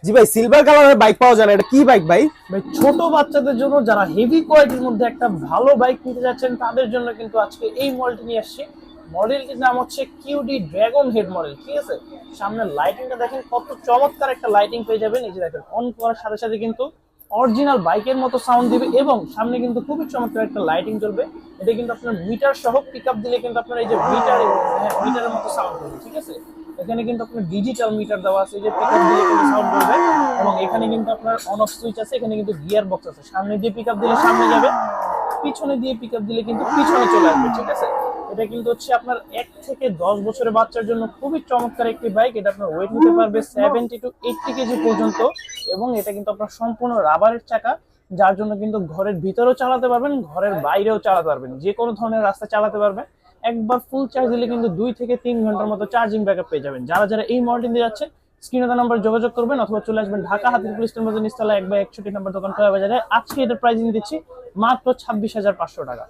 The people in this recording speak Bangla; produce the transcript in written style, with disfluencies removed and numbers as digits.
জি ভাই, সিলভার কালারের বাইক পাওয়া যায় না, এটা কি বাইক ভাই? ভাই ছোট বাচ্চাদের জন্য যারা হেভি কোয়ালিটির মধ্যে একটা ভালো বাইক নিতে যাচ্ছেন তাদের জন্য কিন্তু আজকে এই মডেলটি নিয়ে আসছি। মডেলটির নাম হচ্ছে কিউডি ড্রাগন হেড মডেল, ঠিক আছে। সামনের লাইটিংটা দেখেন কত চমৎকার একটা লাইটিং পেয়ে যাবেন। এই যে দেখেন অন করার সাথে সাথে কিন্তু অরিজিনাল বাইকের মতো সাউন্ড দিবে এবং সামনে কিন্তু খুবই চমৎকার একটা লাইটিং জ্বলবে। এটা কিন্তু আপনার মিটার সহ পিক আপ দিলে কিন্তু আপনার এই যে মিটারের মতো সাউন্ড করবে, ঠিক আছে। এখানে কিন্তু আপনার ডিজিটাল মিটার দেওয়া আছে, যে পিক আপ দিলে কিন্তু সাউন্ড করবে। এবং এখানে কিন্তু আপনার অন অফ সুইচ আছে, এখানে কিন্তু গিয়ার বক্স আছে। সামনে দিয়ে পিক আপ দিলে সামনে যাবে, পিছনে দিয়ে পিক আপ দিলে কিন্তু পিছনে চলে আসবে, ঠিক আছে। এটা কিন্তু হচ্ছে আপনার 1 থেকে 10 বছরের বাচ্চার জন্য খুবই চমৎকার একটি বাইক। এটা আপনার ওয়েট নিতে পারবে 70 to 80 কেজি পর্যন্ত। এবং এটা কিন্তু আপনার সম্পূর্ণ রাবারের চাকা, যার জন্য কিন্তু ঘরের ভিতরেও চালাতে পারবেন, ঘরের বাইরেও চালাতে পারবেন, যে কোনো ধরনের রাস্তা চালাতে পারবেন। একবার ফুল চার্জ দিলে কিন্তু 2 থেকে 3 ঘন্টার মতো চার্জিং ব্যাকআপ পেয়ে যাবেন। যারা যারা এই মডেলটি নিয়ে যাচ্ছেন স্ক্রিনে দেওয়া নাম্বার যোগাযোগ করবেন, অথবা চলে আসবেন ঢাকা হাতির পুলিশ স্টেশন নিচতলা 1/61 নম্বর দোকান কয়া বাজারে। আজকে এটার প্রাইসিং দিচ্ছি মাত্র 26,500 টাকা।